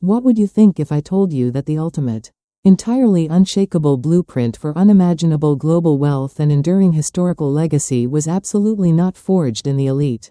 What would you think if I told you that the ultimate, entirely unshakable blueprint for unimaginable global wealth and enduring historical legacy was absolutely not forged in the elite,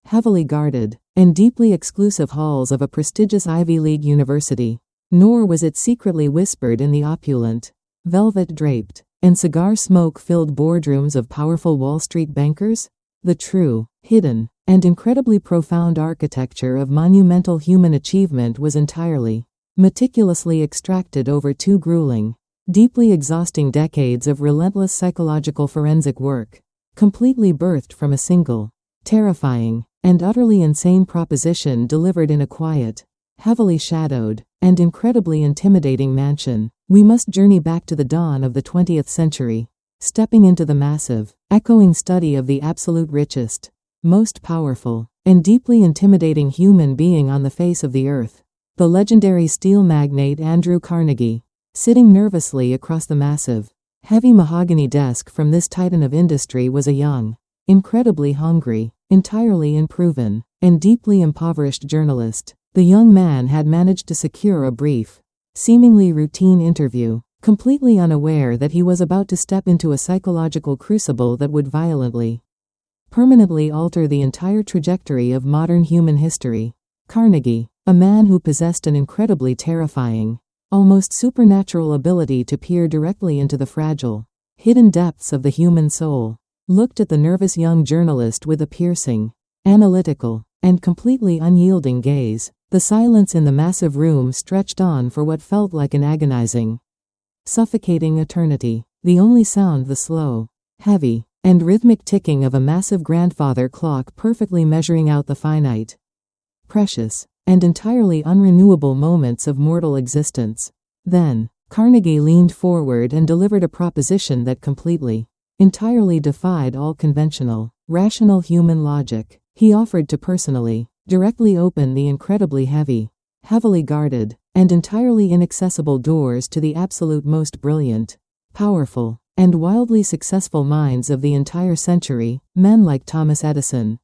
heavily guarded, and deeply exclusive halls of a prestigious Ivy League university? Nor was it secretly whispered in the opulent, velvet-draped, and cigar-smoke-filled boardrooms of powerful Wall Street bankers. The true, hidden, and incredibly profound architecture of monumental human achievement was entirely, meticulously extracted over 2 grueling, deeply exhausting decades of relentless psychological forensic work, completely birthed from a single, terrifying, and utterly insane proposition delivered in a quiet, heavily shadowed, and incredibly intimidating mansion. We must journey back to the dawn of the 20th century, stepping into the massive, echoing study of the absolute richest, most powerful, and deeply intimidating human being on the face of the earth, the legendary steel magnate Andrew Carnegie. Sitting nervously across the massive, heavy mahogany desk from this titan of industry was a young, incredibly hungry, entirely unproven, and deeply impoverished journalist. The young man had managed to secure a brief, seemingly routine interview, completely unaware that he was about to step into a psychological crucible that would violently, permanently alter the entire trajectory of modern human history. Carnegie, a man who possessed an incredibly terrifying, almost supernatural ability to peer directly into the fragile, hidden depths of the human soul, looked at the nervous young journalist with a piercing, analytical, and completely unyielding gaze. The silence in the massive room stretched on for what felt like an agonizing, suffocating eternity. The only sound the slow, heavy, and rhythmic ticking of a massive grandfather clock perfectly measuring out the finite, precious, and entirely unrenewable moments of mortal existence. Then, Carnegie leaned forward and delivered a proposition that completely, entirely defied all conventional, rational human logic. He offered to personally, directly open the incredibly heavy, heavily guarded, and entirely inaccessible doors to the absolute most brilliant, powerful, and wildly successful minds of the entire century, men like Thomas Edison,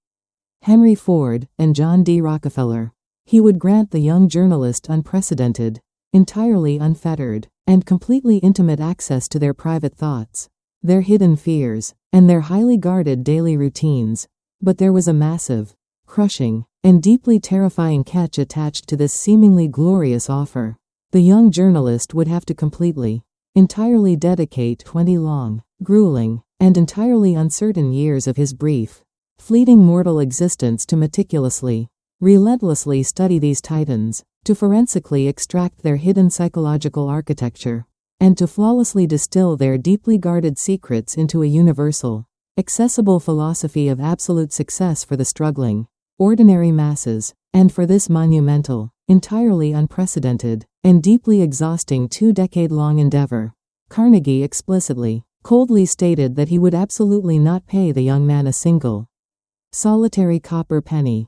Henry Ford, and John D. Rockefeller. He would grant the young journalist unprecedented, entirely unfettered, and completely intimate access to their private thoughts, their hidden fears, and their highly guarded daily routines. But there was a massive, crushing, and deeply terrifying catch attached to this seemingly glorious offer. The young journalist would have to completely, entirely dedicate 20 long, grueling, and entirely uncertain years of his brief, fleeting mortal existence to meticulously, relentlessly study these titans, to forensically extract their hidden psychological architecture, and to flawlessly distill their deeply guarded secrets into a universal, accessible philosophy of absolute success for the struggling, ordinary masses. And for this monumental, entirely unprecedented, and deeply exhausting 2-decade-long endeavor, Carnegie explicitly, coldly stated that he would absolutely not pay the young man a single, solitary copper penny.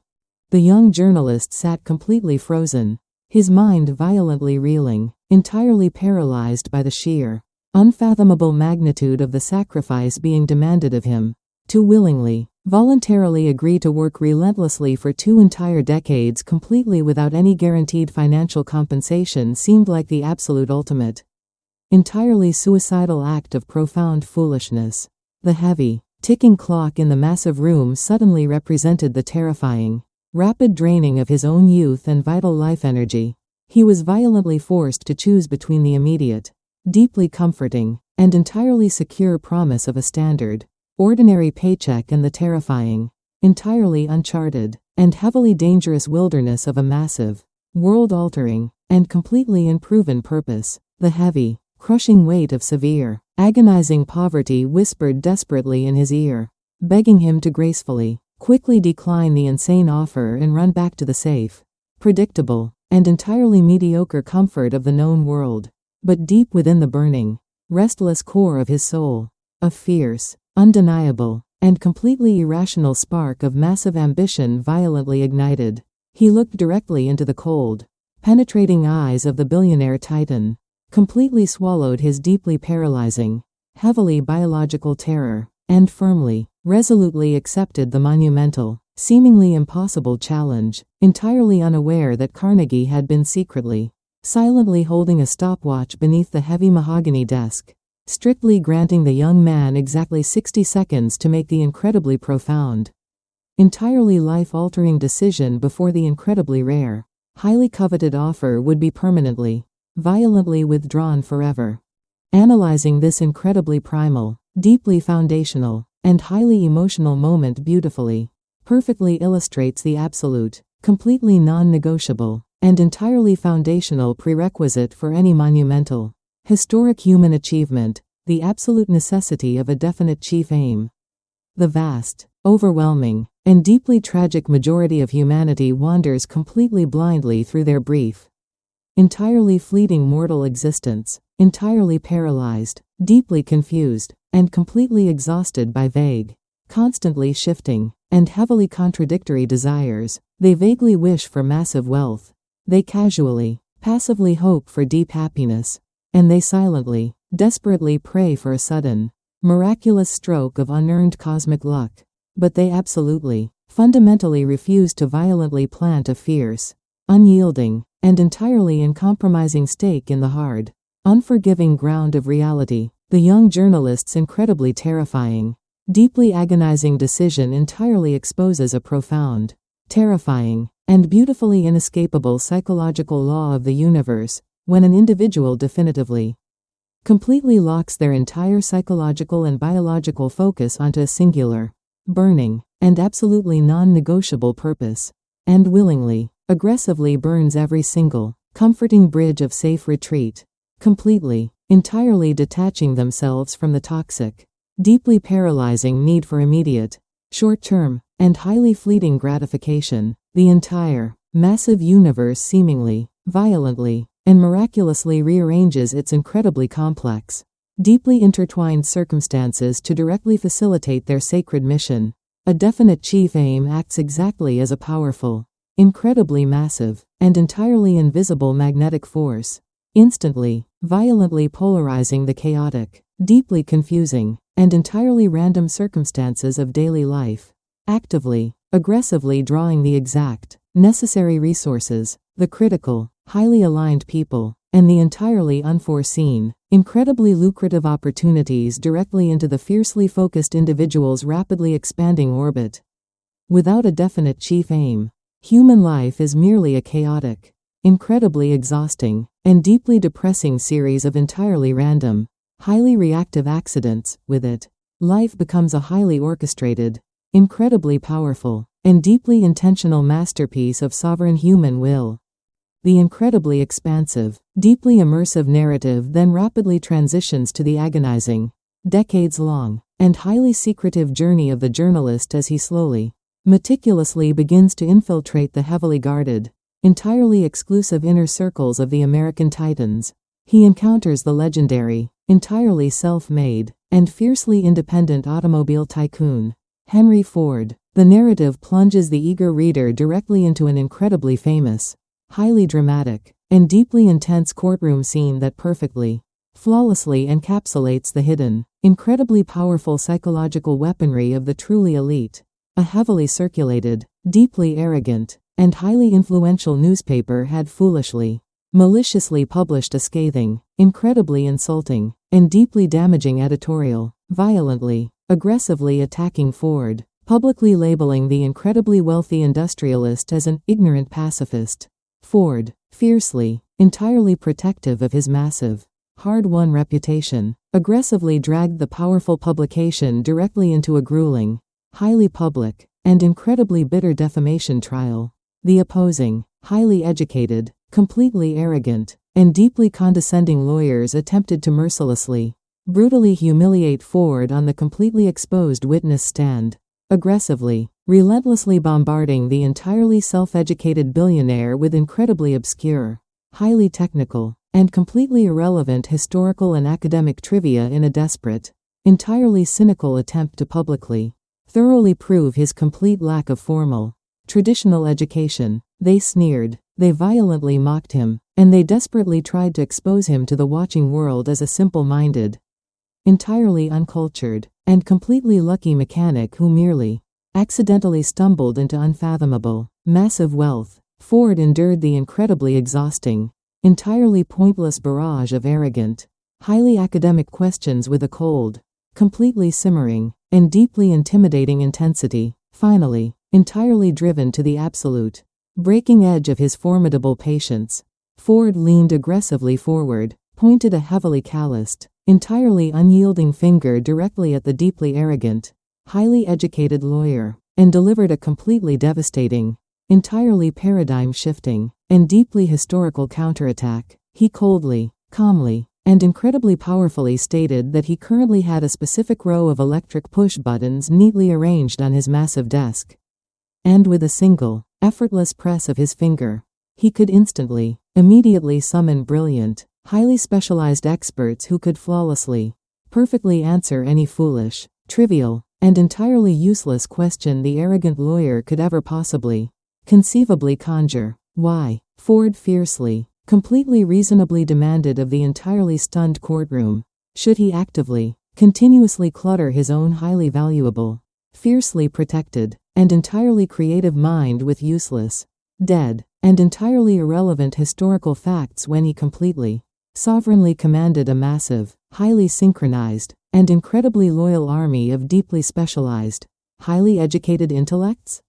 The young journalist sat completely frozen, his mind violently reeling, entirely paralyzed by the sheer, unfathomable magnitude of the sacrifice being demanded of him. To willingly, voluntarily agree to work relentlessly for 2 entire decades completely without any guaranteed financial compensation seemed like the absolute ultimate, entirely suicidal act of profound foolishness. The heavy, ticking clock in the massive room suddenly represented the terrifying, rapid draining of his own youth and vital life energy. He was violently forced to choose between the immediate, deeply comforting, and entirely secure promise of a standard, ordinary paycheck and the terrifying, entirely uncharted, and heavily dangerous wilderness of a massive, world-altering, and completely unproven purpose. The heavy, crushing weight of severe, agonizing poverty whispered desperately in his ear, begging him to gracefully, quickly decline the insane offer and run back to the safe, predictable, and entirely mediocre comfort of the known world. But deep within the burning, restless core of his soul, a fierce, undeniable, and completely irrational spark of massive ambition violently ignited. He looked directly into the cold, penetrating eyes of the billionaire titan, completely swallowed his deeply paralyzing, heavily biological terror, and firmly, resolutely accepted the monumental, seemingly impossible challenge, entirely unaware that Carnegie had been secretly, silently holding a stopwatch beneath the heavy mahogany desk, strictly granting the young man exactly 60 seconds to make the incredibly profound, entirely life-altering decision before the incredibly rare, highly coveted offer would be permanently, violently withdrawn forever. Analyzing this incredibly primal, deeply foundational, and highly emotional moment beautifully, perfectly illustrates the absolute, completely non-negotiable, and entirely foundational prerequisite for any monumental, historic human achievement, the absolute necessity of a definite chief aim. The vast, overwhelming, and deeply tragic majority of humanity wanders completely blindly through their brief, entirely fleeting mortal existence, entirely paralyzed, deeply confused, and completely exhausted by vague, constantly shifting, and heavily contradictory desires. They vaguely wish for massive wealth. They casually, passively hope for deep happiness. And they silently, desperately pray for a sudden, miraculous stroke of unearned cosmic luck. But they absolutely, fundamentally refuse to violently plant a fierce, unyielding, and entirely uncompromising stake in the hard, unforgiving ground of reality. The young journalist's incredibly terrifying, deeply agonizing decision entirely exposes a profound, terrifying, and beautifully inescapable psychological law of the universe. When an individual definitively, completely locks their entire psychological and biological focus onto a singular, burning, and absolutely non-negotiable purpose, and willingly, aggressively burns every single, comforting bridge of safe retreat, completely, entirely detaching themselves from the toxic, deeply paralyzing need for immediate, short-term, and highly fleeting gratification, the entire, massive universe seemingly, violently, and miraculously rearranges its incredibly complex, deeply intertwined circumstances to directly facilitate their sacred mission. A definite chief aim acts exactly as a powerful, incredibly massive, and entirely invisible magnetic force, instantly, violently polarizing the chaotic, deeply confusing, and entirely random circumstances of daily life, actively, aggressively drawing the exact, necessary resources, the critical, highly aligned people, and the entirely unforeseen, incredibly lucrative opportunities directly into the fiercely focused individual's rapidly expanding orbit. Without a definite chief aim, human life is merely a chaotic, incredibly exhausting, and deeply depressing series of entirely random, highly reactive accidents. With it, life becomes a highly orchestrated, incredibly powerful, and deeply intentional masterpiece of sovereign human will. The incredibly expansive, deeply immersive narrative then rapidly transitions to the agonizing, decades-long, and highly secretive journey of the journalist as he slowly, meticulously begins to infiltrate the heavily guarded, entirely exclusive inner circles of the American Titans. He encounters the legendary, entirely self-made, and fiercely independent automobile tycoon, Henry Ford. The narrative plunges the eager reader directly into an incredibly famous, highly dramatic, and deeply intense courtroom scene that perfectly, flawlessly encapsulates the hidden, incredibly powerful psychological weaponry of the truly elite. A heavily circulated, deeply arrogant, and highly influential newspaper had foolishly, maliciously published a scathing, incredibly insulting, and deeply damaging editorial, violently, aggressively attacking Ford, publicly labeling the incredibly wealthy industrialist as an ignorant pacifist. Ford, fiercely, entirely protective of his massive, hard-won reputation, aggressively dragged the powerful publication directly into a grueling, highly public, and incredibly bitter defamation trial. The opposing, highly educated, completely arrogant, and deeply condescending lawyers attempted to mercilessly, brutally humiliate Ford on the completely exposed witness stand, aggressively, relentlessly bombarding the entirely self-educated billionaire with incredibly obscure, highly technical, and completely irrelevant historical and academic trivia in a desperate, entirely cynical attempt to publicly, thoroughly prove his complete lack of formal, traditional education. They sneered, they violently mocked him, and they desperately tried to expose him to the watching world as a simple-minded, entirely uncultured, and completely lucky mechanic who merely accidentally stumbled into unfathomable, massive wealth. Ford endured the incredibly exhausting, entirely pointless barrage of arrogant, highly academic questions with a cold, completely simmering, and deeply intimidating intensity. Finally, entirely driven to the absolute breaking edge of his formidable patience, Ford leaned aggressively forward, pointed a heavily calloused, entirely unyielding finger directly at the deeply arrogant, highly educated lawyer, and delivered a completely devastating, entirely paradigm-shifting, and deeply historical counterattack. He coldly, calmly, and incredibly powerfully stated that he currently had a specific row of electric push buttons neatly arranged on his massive desk. And with a single, effortless press of his finger, he could immediately summon brilliant, highly specialized experts who could flawlessly, perfectly answer any foolish, trivial, and entirely useless question the arrogant lawyer could ever possibly, conceivably conjure. Why? Ford fiercely, completely reasonably demanded of the entirely stunned courtroom. Should he actively, continuously clutter his own highly valuable, fiercely protected, and entirely creative mind with useless, dead, and entirely irrelevant historical facts when he completely, sovereignly commanded a massive, highly synchronized, and incredibly loyal army of deeply specialized, highly educated intellects?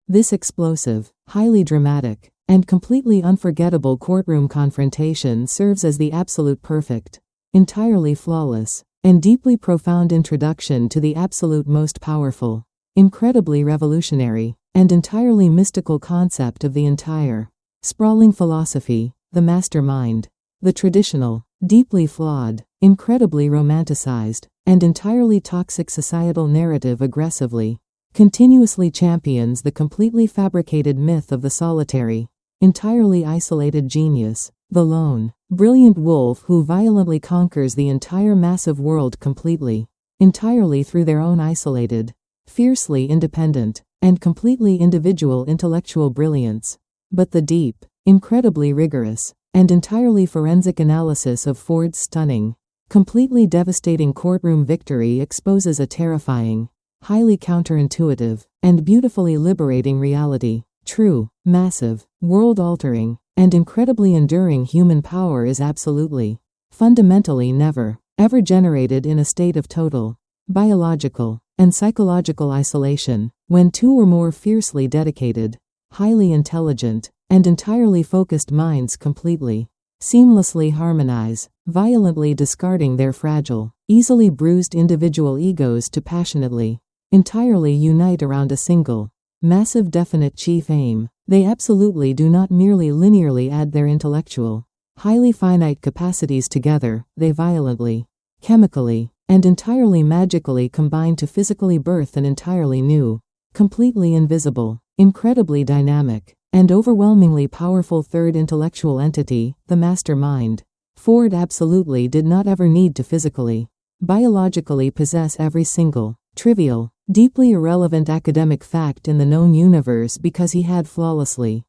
This explosive, highly dramatic, and completely unforgettable courtroom confrontation serves as the absolute perfect, entirely flawless, and deeply profound introduction to the absolute most powerful, incredibly revolutionary, and entirely mystical concept of the entire, sprawling philosophy, the mastermind. The traditional, deeply flawed, incredibly romanticized, and entirely toxic societal narrative aggressively, continuously champions the completely fabricated myth of the solitary, entirely isolated genius, the lone, brilliant wolf who violently conquers the entire massive world completely, entirely through their own isolated, fiercely independent, and completely individual intellectual brilliance. But the deep, incredibly rigorous, and entirely forensic analysis of Ford's stunning, completely devastating courtroom victory exposes a terrifying, highly counterintuitive, and beautifully liberating reality. True, massive, world-altering, and incredibly enduring human power is absolutely, fundamentally never, ever generated in a state of total, biological, and psychological isolation, when two or more fiercely dedicated, highly intelligent, and entirely focused minds completely, seamlessly harmonize, violently discarding their fragile, easily bruised individual egos to passionately, entirely unite around a single, massive definite chief aim. They absolutely do not merely linearly add their intellectual, highly finite capacities together, they violently, chemically, and entirely magically combine to physically birth an entirely new, completely invisible, incredibly dynamic, and overwhelmingly powerful third intellectual entity, the mastermind. Ford absolutely did not ever need to physically, biologically possess every single, trivial, deeply irrelevant academic fact in the known universe because he had flawlessly,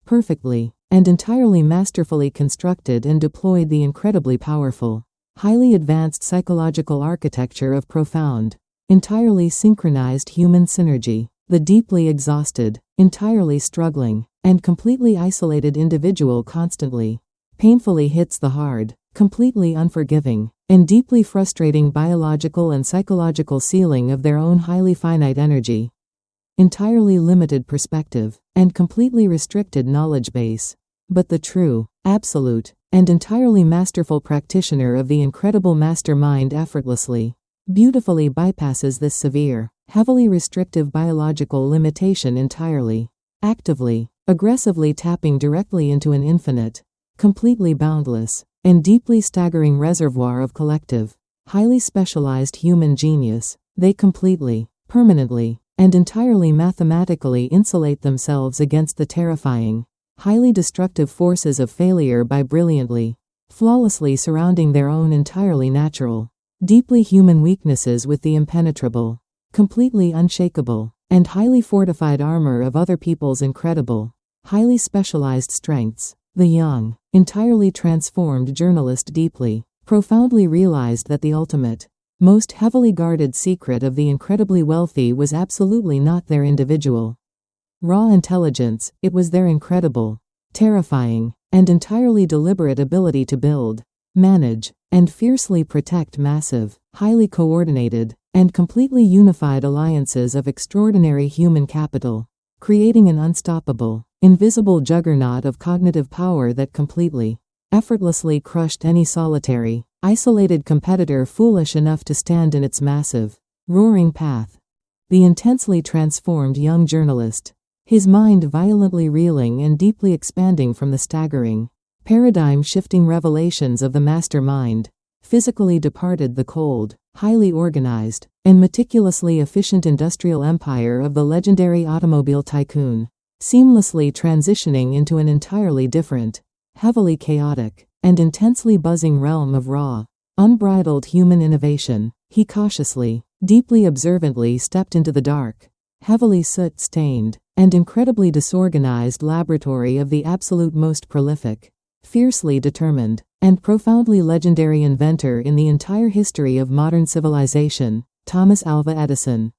perfectly, and entirely masterfully constructed and deployed the incredibly powerful, highly advanced psychological architecture of profound, entirely synchronized human synergy. The deeply exhausted, entirely struggling, and completely isolated individual constantly, painfully hits the hard, completely unforgiving, and deeply frustrating biological and psychological ceiling of their own highly finite energy, entirely limited perspective, and completely restricted knowledge base. But the true, absolute, and entirely masterful practitioner of the incredible mastermind effortlessly, beautifully bypasses this severe, heavily restrictive biological limitation entirely, actively, aggressively tapping directly into an infinite, completely boundless, and deeply staggering reservoir of collective, highly specialized human genius. They completely, permanently, and entirely mathematically insulate themselves against the terrifying, highly destructive forces of failure by brilliantly, flawlessly surrounding their own entirely natural, deeply human weaknesses with the impenetrable, completely unshakable, and highly fortified armor of other people's incredible, highly specialized strengths. The young, entirely transformed journalist deeply, profoundly realized that the ultimate, most heavily guarded secret of the incredibly wealthy was absolutely not their individual raw intelligence, it was their incredible, terrifying, and entirely deliberate ability to build, manage, and fiercely protect massive, highly coordinated, and completely unified alliances of extraordinary human capital, creating an unstoppable, invisible juggernaut of cognitive power that completely, effortlessly crushed any solitary, isolated competitor foolish enough to stand in its massive, roaring path. The intensely transformed young journalist, his mind violently reeling and deeply expanding from the staggering, paradigm-shifting revelations of the mastermind, physically departed the cold, highly organized, and meticulously efficient industrial empire of the legendary automobile tycoon, seamlessly transitioning into an entirely different, heavily chaotic, and intensely buzzing realm of raw, unbridled human innovation. He cautiously, deeply observantly stepped into the dark, heavily soot-stained, and incredibly disorganized laboratory of the absolute most prolific, fiercely determined, and profoundly legendary inventor in the entire history of modern civilization, Thomas Alva Edison.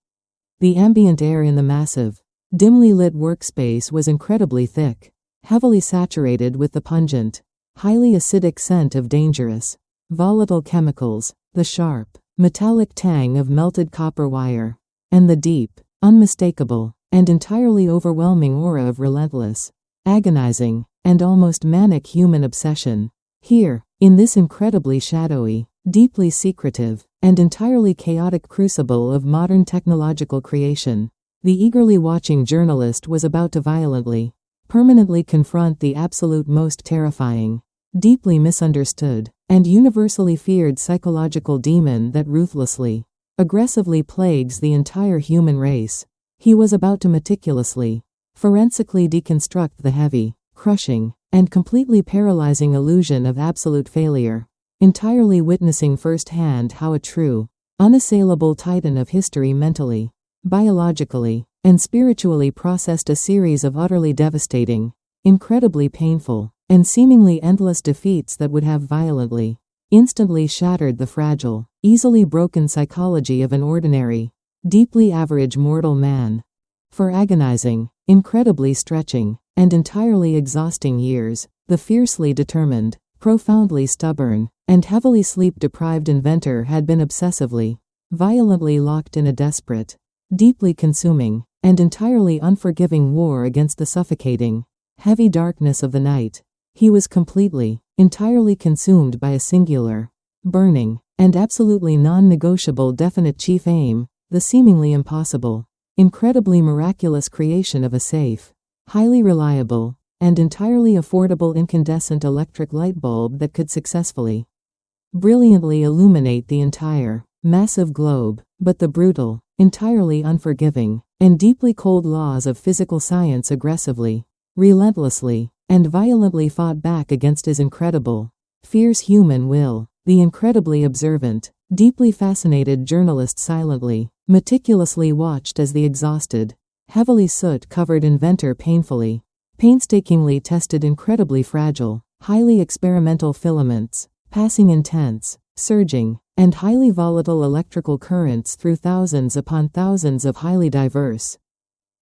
The ambient air in the massive, dimly lit workspace was incredibly thick, heavily saturated with the pungent, highly acidic scent of dangerous, volatile chemicals, the sharp, metallic tang of melted copper wire, and the deep, unmistakable, and entirely overwhelming aura of relentless, agonizing, and almost manic human obsession. Here, in this incredibly shadowy, deeply secretive, and entirely chaotic crucible of modern technological creation, the eagerly watching journalist was about to violently, permanently confront the absolute most terrifying, deeply misunderstood, and universally feared psychological demon that ruthlessly, aggressively plagues the entire human race. He was about to meticulously, forensically deconstruct the heavy, crushing, and completely paralyzing illusion of absolute failure, entirely witnessing firsthand how a true, unassailable titan of history mentally, biologically, and spiritually processed a series of utterly devastating, incredibly painful, and seemingly endless defeats that would have violently, instantly shattered the fragile, easily broken psychology of an ordinary, deeply average mortal man. For agonizing, incredibly stretching, and entirely exhausting years, the fiercely determined, profoundly stubborn, and heavily sleep-deprived inventor had been obsessively, violently locked in a desperate, deeply consuming, and entirely unforgiving war against the suffocating, heavy darkness of the night. He was completely, entirely consumed by a singular, burning, and absolutely non-negotiable definite chief aim, the seemingly impossible, incredibly miraculous creation of a safe, highly reliable, and entirely affordable incandescent electric light bulb that could successfully, brilliantly illuminate the entire, massive globe. But the brutal, entirely unforgiving, and deeply cold laws of physical science aggressively, relentlessly, and violently fought back against his incredible, fierce human will. The incredibly observant, deeply fascinated journalist silently, meticulously watched as the exhausted, heavily soot-covered inventor painstakingly tested incredibly fragile, highly experimental filaments, passing intense, surging, and highly volatile electrical currents through thousands upon thousands of highly diverse,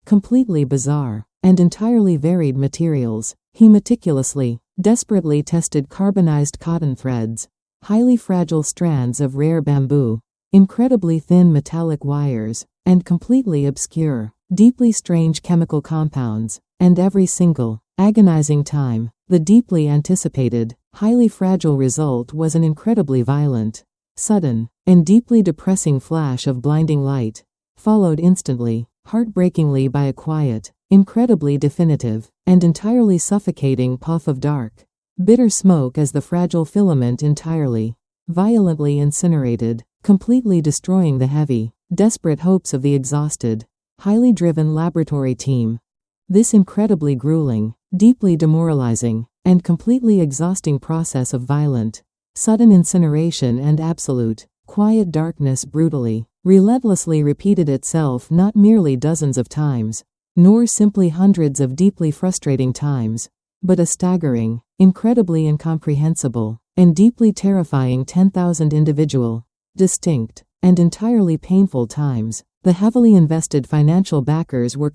completely bizarre, and entirely varied materials. He meticulously, desperately tested carbonized cotton threads, highly fragile strands of rare bamboo, incredibly thin metallic wires, and completely obscure, deeply strange chemical compounds, and every single, agonizing time, the deeply anticipated, highly fragile result was an incredibly violent, sudden, and deeply depressing flash of blinding light, followed instantly, heartbreakingly by a quiet, incredibly definitive, and entirely suffocating puff of dark, bitter smoke as the fragile filament entirely, violently incinerated, completely destroying the heavy, desperate hopes of the exhausted, highly driven laboratory team. This incredibly grueling, deeply demoralizing, and completely exhausting process of violent, sudden incineration and absolute, quiet darkness brutally, relentlessly repeated itself not merely dozens of times, nor simply hundreds of deeply frustrating times, but a staggering, incredibly incomprehensible, and deeply terrifying 10,000 individual, distinct, and entirely painful times. The heavily invested financial backers were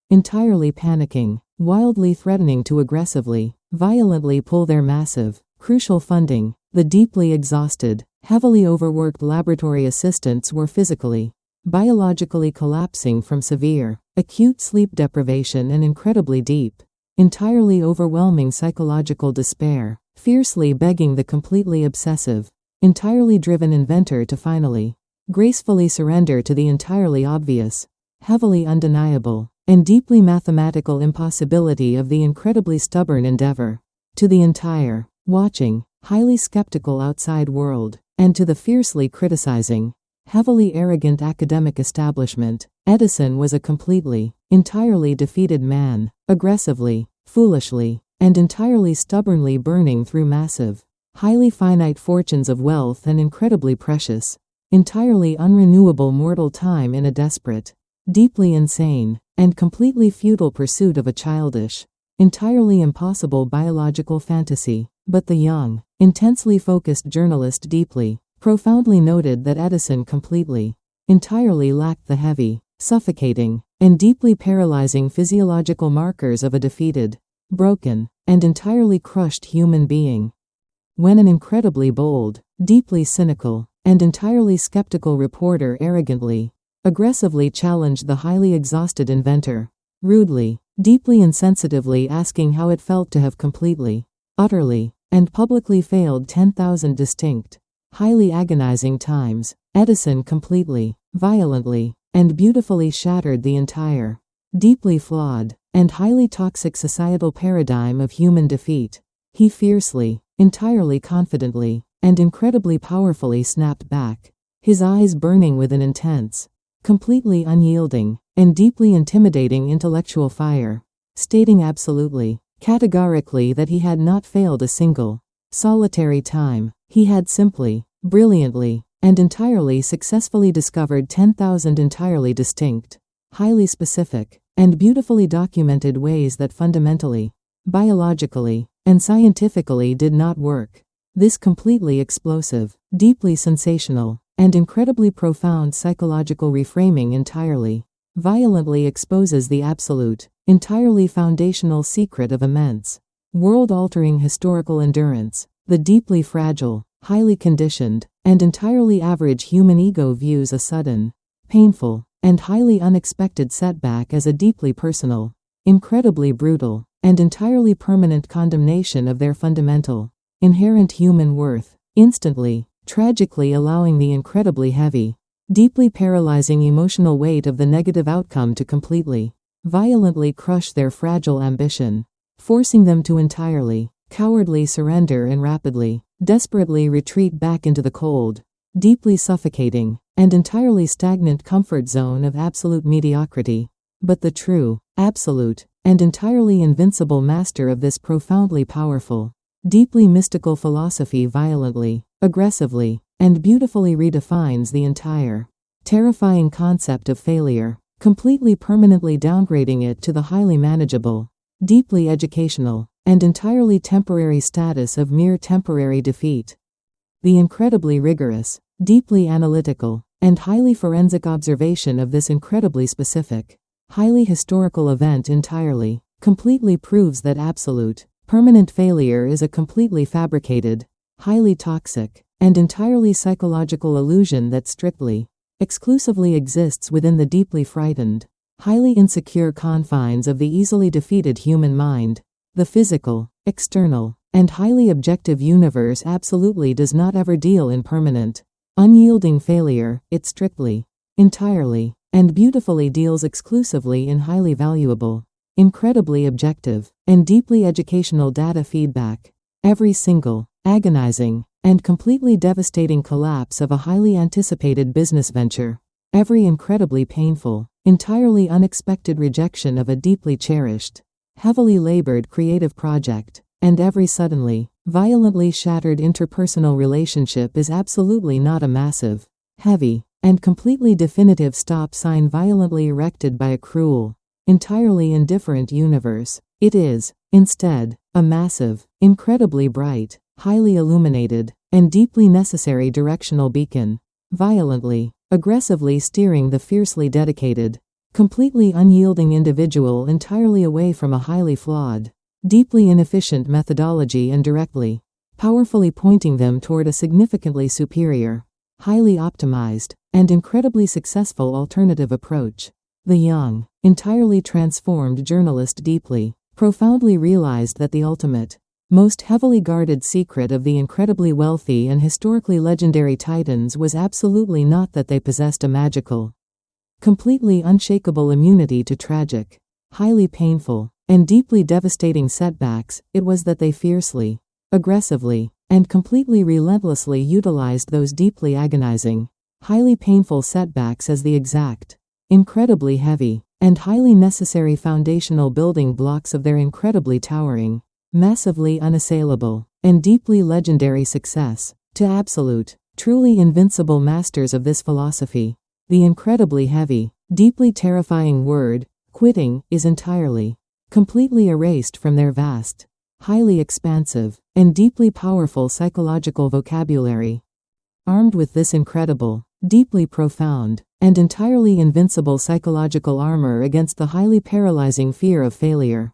entirely panicking, wildly threatening to aggressively, violently pull their massive, crucial funding. The deeply exhausted, heavily overworked laboratory assistants were physically, biologically collapsing from severe, acute sleep deprivation and incredibly deep, entirely overwhelming psychological despair, fiercely begging the completely obsessive, entirely driven inventor to finally, gracefully surrender to the entirely obvious, heavily undeniable, and deeply mathematical impossibility of the incredibly stubborn endeavor. To the entire, watching, highly skeptical outside world, and to the fiercely criticizing, heavily arrogant academic establishment, Edison was a entirely defeated man, aggressively, foolishly, and entirely stubbornly burning through massive, highly finite fortunes of wealth and incredibly precious, entirely unrenewable mortal time in a desperate, deeply insane, and completely futile pursuit of a childish, entirely impossible biological fantasy. But the young, intensely focused journalist deeply, profoundly noted that Edison entirely lacked the heavy, suffocating, and deeply paralyzing physiological markers of a defeated, broken, and entirely crushed human being. When an incredibly bold, deeply cynical, and entirely skeptical reporter arrogantly, aggressively challenged the highly exhausted inventor, rudely, deeply insensitively asking how it felt to have utterly, and publicly failed 10,000 distinct, highly agonizing times, Edison violently, and beautifully shattered the entire, deeply flawed, and highly toxic societal paradigm of human defeat. He fiercely, entirely confidently, and incredibly powerfully snapped back, his eyes burning with an intense, completely unyielding, and deeply intimidating intellectual fire, stating absolutely, categorically that he had not failed a single, solitary time. He had simply, brilliantly, and entirely successfully discovered 10,000 entirely distinct, highly specific, and beautifully documented ways that fundamentally, biologically, and scientifically did not work. This completely explosive, deeply sensational, and incredibly profound psychological reframing entirely, violently exposes the absolute, entirely foundational secret of immense, world-altering historical endurance. The deeply fragile, highly conditioned, and entirely average human ego views a sudden, painful, and highly unexpected setback as a deeply personal, incredibly brutal, and entirely permanent condemnation of their fundamental, inherent human worth, instantly, tragically allowing the incredibly heavy, deeply paralyzing emotional weight of the negative outcome to completely, violently crush their fragile ambition, forcing them to entirely, cowardly surrender and rapidly, desperately retreat back into the cold, deeply suffocating, and entirely stagnant comfort zone of absolute mediocrity. But the true, absolute, and entirely invincible master of this profoundly powerful, deeply mystical philosophy violently, aggressively, and beautifully redefines the entire, terrifying concept of failure, completely permanently downgrading it to the highly manageable, deeply educational, and entirely temporary status of mere temporary defeat. The incredibly rigorous, deeply analytical, and highly forensic observation of this incredibly specific, highly historical event entirely, completely proves that absolute, permanent failure is a completely fabricated, highly toxic, and entirely psychological illusion that strictly, exclusively exists within the deeply frightened, highly insecure confines of the easily defeated human mind. The physical, external, and highly objective universe absolutely does not ever deal in permanent, unyielding failure. It strictly, entirely, and beautifully deals exclusively in highly valuable, incredibly objective, and deeply educational data feedback. Every single, agonizing, and completely devastating collapse of a highly anticipated business venture, every incredibly painful, entirely unexpected rejection of a deeply cherished, heavily labored creative project, and every suddenly, violently shattered interpersonal relationship is absolutely not a massive, heavy, and completely definitive stop sign violently erected by a cruel, entirely indifferent universe. It is, instead, a massive, incredibly bright, highly illuminated, and deeply necessary directional beacon, violently, aggressively steering the fiercely dedicated, completely unyielding individual entirely away from a highly flawed, deeply inefficient methodology and directly, powerfully pointing them toward a significantly superior, highly optimized, and incredibly successful alternative approach. The young, entirely transformed journalist deeply, profoundly realized that the ultimate, most heavily guarded secret of the incredibly wealthy and historically legendary titans was absolutely not that they possessed a magical, completely unshakable immunity to tragic, highly painful, and deeply devastating setbacks. It was that they fiercely, aggressively, and completely relentlessly utilized those deeply agonizing, highly painful setbacks as the exact, incredibly heavy, and highly necessary foundational building blocks of their incredibly towering, massively unassailable, and deeply legendary success. To absolute, truly invincible masters of this philosophy, the incredibly heavy, deeply terrifying word, quitting, is entirely, completely erased from their vast, highly expansive, and deeply powerful psychological vocabulary. Armed with this incredible, deeply profound, and entirely invincible psychological armor against the highly paralyzing fear of failure,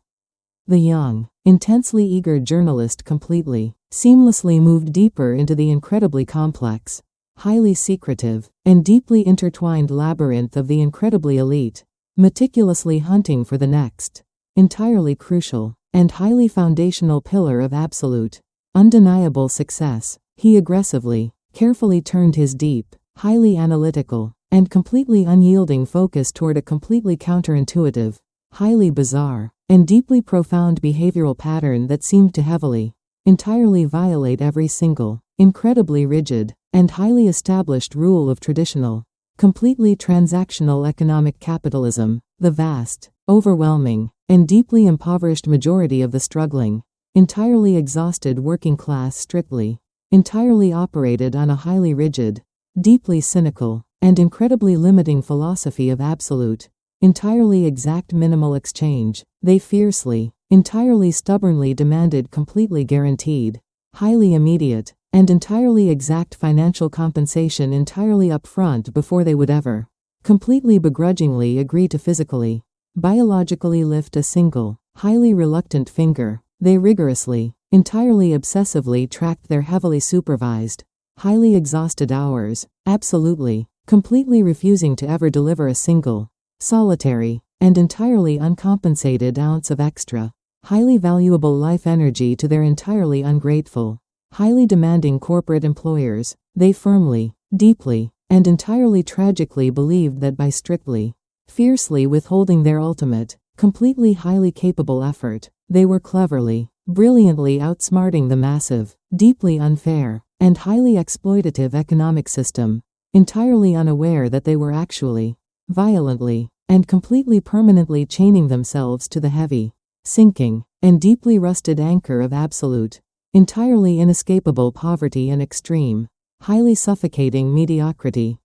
the young, intensely eager journalist completely, seamlessly moved deeper into the incredibly complex, highly secretive, and deeply intertwined labyrinth of the incredibly elite, meticulously hunting for the next, entirely crucial, and highly foundational pillar of absolute, undeniable success. He aggressively, carefully turned his deep, highly analytical, and completely unyielding focus toward a completely counterintuitive, highly bizarre, and deeply profound behavioral pattern that seemed to heavily, entirely violate every single, incredibly rigid, and highly established rule of traditional, completely transactional economic capitalism. The vast, overwhelming, and deeply impoverished majority of the struggling, entirely exhausted working class strictly, entirely operated on a highly rigid, deeply cynical, and incredibly limiting philosophy of absolute, entirely exact minimal exchange. They fiercely, entirely stubbornly demanded completely guaranteed, highly immediate, and entirely exact financial compensation entirely upfront before they would ever, completely begrudgingly agree to physically, biologically lift a single, highly reluctant finger. They rigorously, entirely obsessively tracked their heavily supervised, highly exhausted hours, absolutely, completely refusing to ever deliver a single, solitary, and entirely uncompensated ounce of extra, highly valuable life energy to their entirely ungrateful, highly demanding corporate employers. They firmly, deeply, and entirely tragically believed that by strictly, fiercely withholding their ultimate, completely highly capable effort, they were cleverly, brilliantly outsmarting the massive, deeply unfair, and highly exploitative economic system, entirely unaware that they were actually, violently, and completely permanently chaining themselves to the heavy, sinking, and deeply rusted anchor of absolute, entirely inescapable poverty and extreme, highly suffocating mediocrity.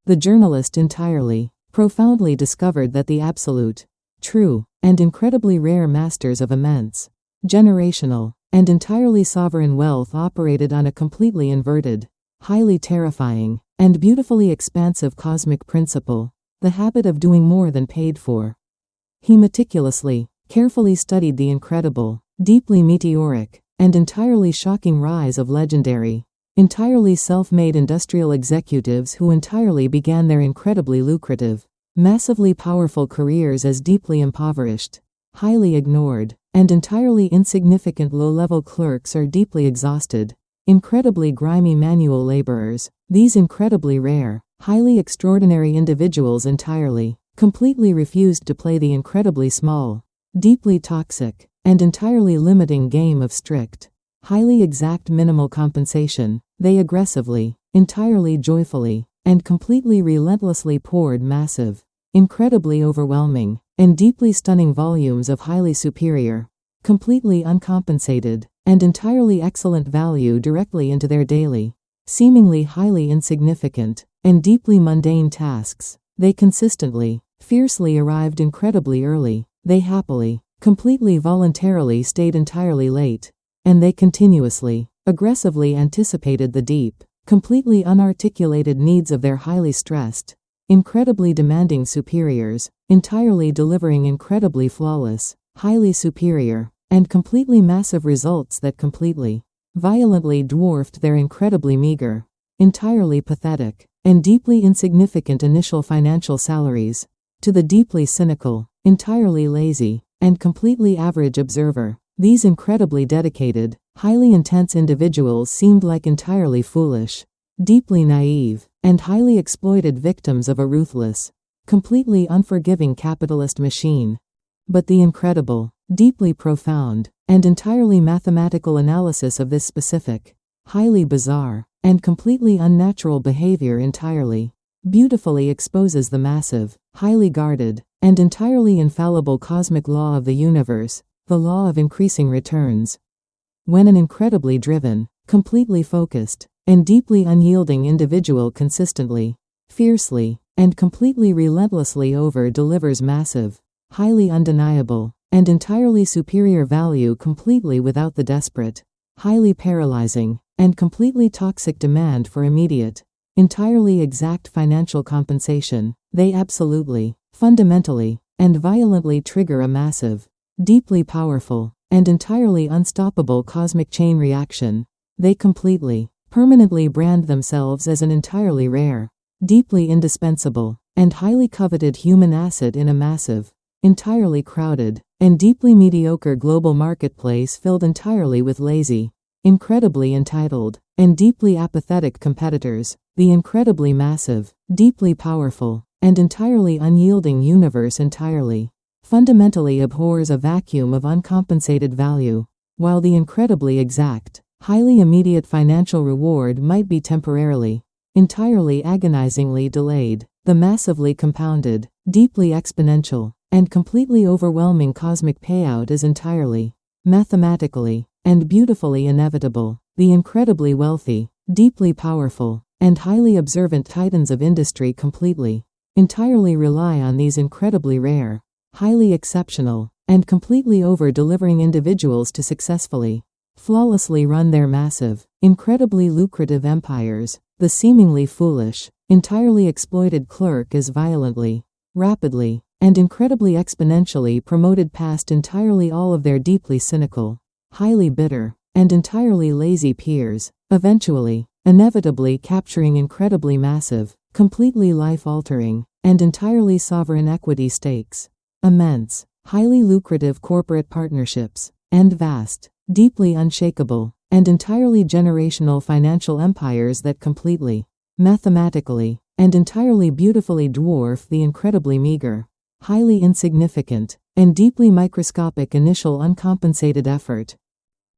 The journalist entirely, profoundly discovered that the absolute, true, and incredibly rare masters of immense, generational, and entirely sovereign wealth operated on a completely inverted, highly terrifying, and beautifully expansive cosmic principle, the habit of doing more than paid for. He meticulously, carefully studied the incredible, deeply meteoric, and entirely shocking rise of legendary, entirely self-made industrial executives who entirely began their incredibly lucrative, massively powerful careers as deeply impoverished, highly ignored, and entirely insignificant low-level clerks or deeply exhausted, incredibly grimy manual laborers. These incredibly rare, highly extraordinary individuals entirely, completely refused to play the incredibly small, deeply toxic, and entirely limiting game of strict, highly exact minimal compensation. They aggressively, entirely joyfully, and completely relentlessly poured massive, incredibly overwhelming, and deeply stunning volumes of highly superior, completely uncompensated, and entirely excellent value directly into their daily, seemingly highly insignificant, and deeply mundane tasks. They consistently, fiercely arrived incredibly early. They happily, completely voluntarily stayed entirely late. And they continuously, aggressively anticipated the deep, completely unarticulated needs of their highly stressed, incredibly demanding superiors, entirely delivering incredibly flawless, highly superior, and completely massive results that completely, violently dwarfed their incredibly meager, entirely pathetic, and deeply insignificant initial financial salaries, to the deeply cynical, entirely lazy, and completely average observer. These incredibly dedicated, highly intense individuals seemed like entirely foolish, deeply naive, and highly exploited victims of a ruthless, completely unforgiving capitalist machine. But the incredible, deeply profound, and entirely mathematical analysis of this specific, highly bizarre, and completely unnatural behavior entirely, beautifully exposes the massive, highly guarded, and entirely infallible cosmic law of the universe, the law of increasing returns. When an incredibly driven, completely focused, and deeply unyielding individual consistently, fiercely, and completely relentlessly over-delivers massive, highly undeniable, and entirely superior value completely without the desperate, highly paralyzing, and completely toxic demand for immediate, entirely exact financial compensation, they absolutely, fundamentally, and violently trigger a massive, deeply powerful, and entirely unstoppable cosmic chain reaction. They completely, permanently brand themselves as an entirely rare, deeply indispensable, and highly coveted human asset in a massive, entirely crowded, and deeply mediocre global marketplace filled entirely with lazy, incredibly entitled, and deeply apathetic competitors. The incredibly massive, deeply powerful, and entirely unyielding universe entirely, fundamentally abhors a vacuum of uncompensated value, while the incredibly exact, highly immediate financial reward might be temporarily, entirely agonizingly delayed. The massively compounded, deeply exponential, and completely overwhelming cosmic payout is entirely, mathematically, and beautifully inevitable. The incredibly wealthy, deeply powerful, and highly observant titans of industry completely, entirely rely on these incredibly rare, highly exceptional, and completely over-delivering individuals to successfully, flawlessly run their massive, incredibly lucrative empires. The seemingly foolish, entirely exploited clerk is violently, rapidly, and incredibly exponentially promoted past entirely all of their deeply cynical, highly bitter, and entirely lazy peers, eventually, inevitably capturing incredibly massive, completely life-altering, and entirely sovereign equity stakes, immense, highly lucrative corporate partnerships, and vast, deeply unshakable, and entirely generational financial empires that completely, mathematically, and entirely beautifully dwarf the incredibly meager, highly insignificant, and deeply microscopic initial uncompensated effort.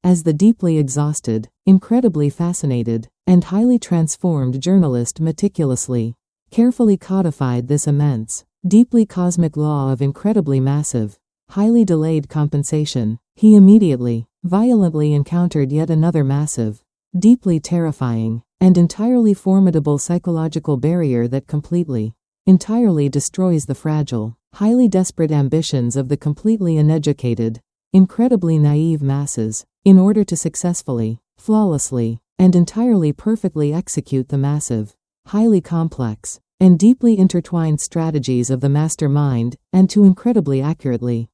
As the deeply exhausted, incredibly fascinated, and highly transformed journalist meticulously, carefully codified this immense, deeply cosmic law of incredibly massive, highly delayed compensation, he immediately, violently encountered yet another massive, deeply terrifying, and entirely formidable psychological barrier that completely, entirely destroys the fragile, highly desperate ambitions of the completely uneducated, incredibly naive masses, in order to successfully, flawlessly, and entirely perfectly execute the massive, highly complex, and deeply intertwined strategies of the mastermind, and to incredibly accurately,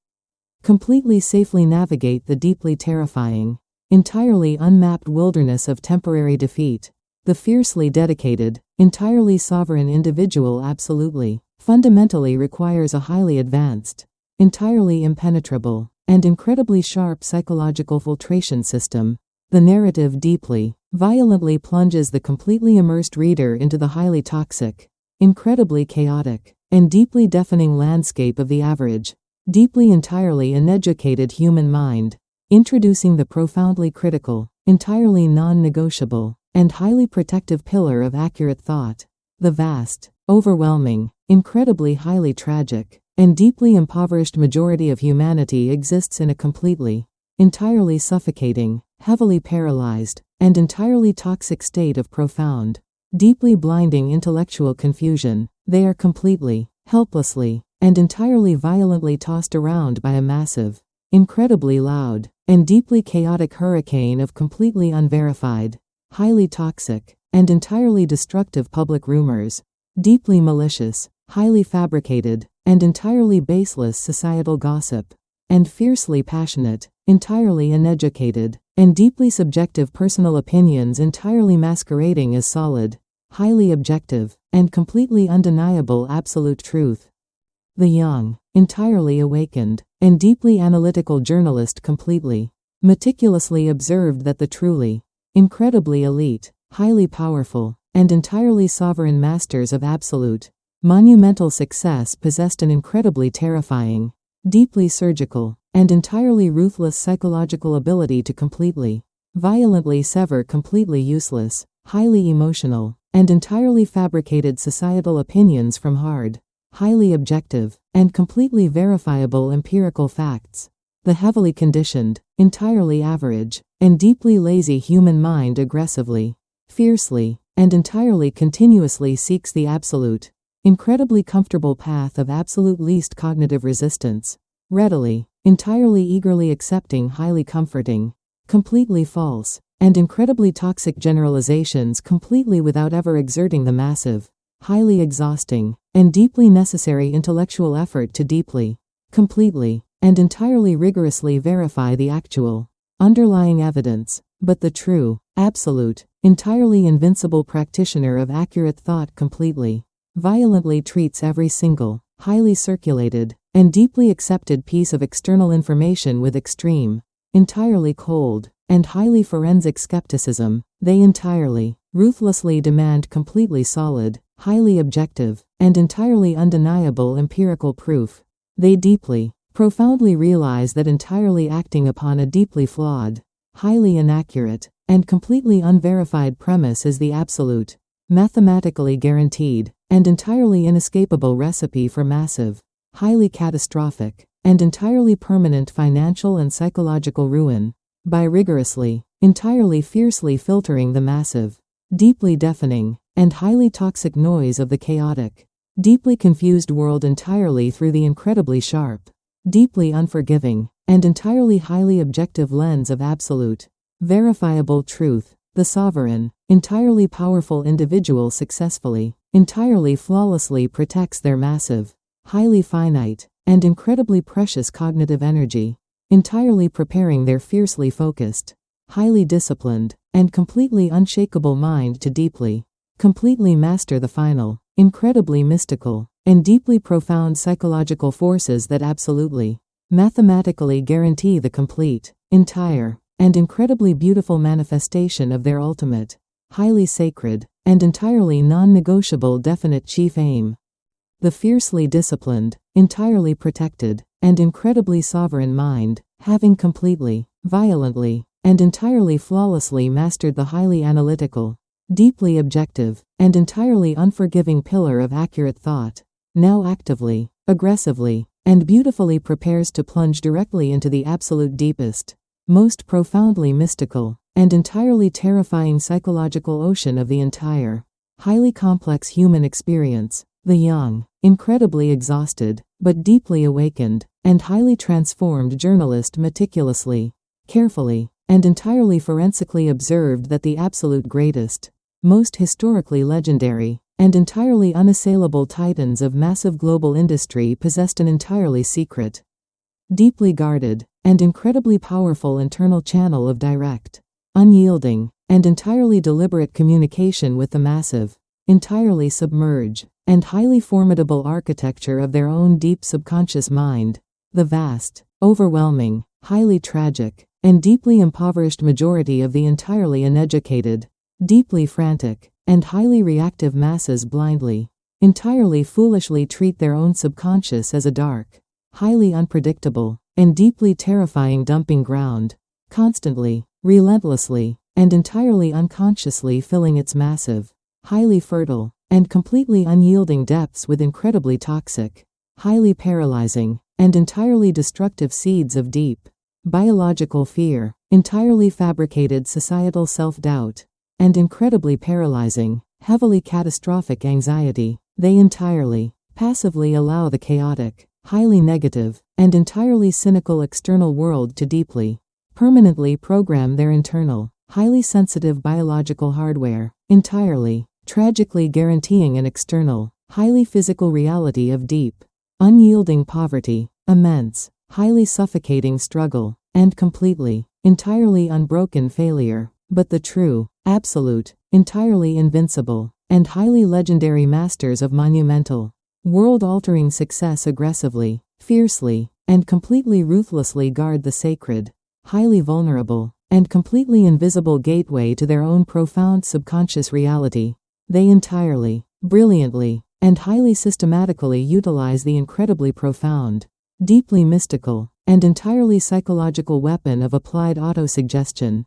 completely safely navigate the deeply terrifying, entirely unmapped wilderness of temporary defeat. The fiercely dedicated, entirely sovereign individual absolutely, fundamentally requires a highly advanced, entirely impenetrable, and incredibly sharp psychological filtration system. The narrative deeply, violently plunges the completely immersed reader into the highly toxic, incredibly chaotic, and deeply deafening landscape of the average, deeply entirely uneducated human mind, introducing the profoundly critical, entirely non-negotiable, and highly protective pillar of accurate thought. The vast, overwhelming, incredibly highly tragic, and deeply impoverished majority of humanity exists in a completely, entirely suffocating, heavily paralyzed, and entirely toxic state of profound, deeply blinding intellectual confusion. They are completely, helplessly, and entirely violently tossed around by a massive, incredibly loud, and deeply chaotic hurricane of completely unverified, highly toxic, and entirely destructive public rumors, deeply malicious, highly fabricated, and entirely baseless societal gossip, and fiercely passionate, entirely uneducated, and deeply subjective personal opinions entirely masquerading as solid, highly objective, and completely undeniable absolute truth. The young, entirely awakened, and deeply analytical journalist completely, meticulously observed that the truly, incredibly elite, highly powerful, and entirely sovereign masters of absolute, monumental success possessed an incredibly terrifying, deeply surgical, and entirely ruthless psychological ability to completely, violently sever completely useless, highly emotional, and entirely fabricated societal opinions from hard, highly objective, and completely verifiable empirical facts. The heavily conditioned, entirely average, and deeply lazy human mind aggressively, fiercely, and entirely continuously seeks the absolute, incredibly comfortable path of absolute least cognitive resistance, readily, entirely eagerly accepting highly comforting, completely false, and incredibly toxic generalizations completely without ever exerting the massive, highly exhausting, and deeply necessary intellectual effort to deeply, completely, and entirely rigorously verify the actual, underlying evidence, but the true, absolute, entirely invincible practitioner of accurate thought completely, violently treats every single, highly circulated, and deeply accepted piece of external information with extreme, entirely cold, and highly forensic skepticism. They entirely, ruthlessly demand completely solid, highly objective, and entirely undeniable empirical proof. They deeply, profoundly realize that entirely acting upon a deeply flawed, highly inaccurate, and completely unverified premise is the absolute, mathematically guaranteed, and entirely inescapable recipe for massive, highly catastrophic, and entirely permanent financial and psychological ruin. By rigorously, entirely fiercely filtering the massive, deeply deafening, and highly toxic noise of the chaotic, deeply confused world entirely through the incredibly sharp, deeply unforgiving, and entirely highly objective lens of absolute, verifiable truth, the sovereign, entirely powerful individual successfully, entirely flawlessly protects their massive, highly finite, and incredibly precious cognitive energy, entirely preparing their fiercely focused, highly disciplined, and completely unshakable mind to deeply, completely master the final, incredibly mystical, and deeply profound psychological forces that absolutely, mathematically guarantee the complete, entire, and incredibly beautiful manifestation of their ultimate, highly sacred, and entirely non-negotiable definite chief aim. The fiercely disciplined, entirely protected, and incredibly sovereign mind, having completely, violently, and entirely flawlessly mastered the highly analytical, deeply objective, and entirely unforgiving pillar of accurate thought, now actively, aggressively, and beautifully prepares to plunge directly into the absolute deepest, most profoundly mystical, and entirely terrifying psychological ocean of the entire, highly complex human experience. The young, incredibly exhausted, but deeply awakened, and highly transformed journalist meticulously, carefully, and entirely forensically observed that the absolute greatest, most historically legendary, and entirely unassailable titans of massive global industry possessed an entirely secret, deeply guarded, and incredibly powerful internal channel of direct, unyielding, and entirely deliberate communication with the massive, entirely submerged, and highly formidable architecture of their own deep subconscious mind. The vast, overwhelming, highly tragic, and deeply impoverished majority of the entirely uneducated, deeply frantic, and highly reactive masses blindly, entirely foolishly treat their own subconscious as a dark, highly unpredictable, and deeply terrifying dumping ground, constantly, relentlessly, and entirely unconsciously filling its massive, highly fertile, and completely unyielding depths with incredibly toxic, highly paralyzing, and entirely destructive seeds of deep, biological fear, entirely fabricated societal self-doubt, and incredibly paralyzing, heavily catastrophic anxiety. They entirely, passively allow the chaotic, highly negative, and entirely cynical external world to deeply, permanently program their internal, highly sensitive biological hardware, entirely, tragically guaranteeing an external, highly physical reality of deep, unyielding poverty, immense, highly suffocating struggle, and completely, entirely unbroken failure, but the true, absolute, entirely invincible, and highly legendary masters of monumental, world-altering success aggressively, fiercely, and completely ruthlessly guard the sacred, highly vulnerable, and completely invisible gateway to their own profound subconscious reality. They entirely, brilliantly, and highly systematically utilize the incredibly profound, deeply mystical, and entirely psychological weapon of applied autosuggestion.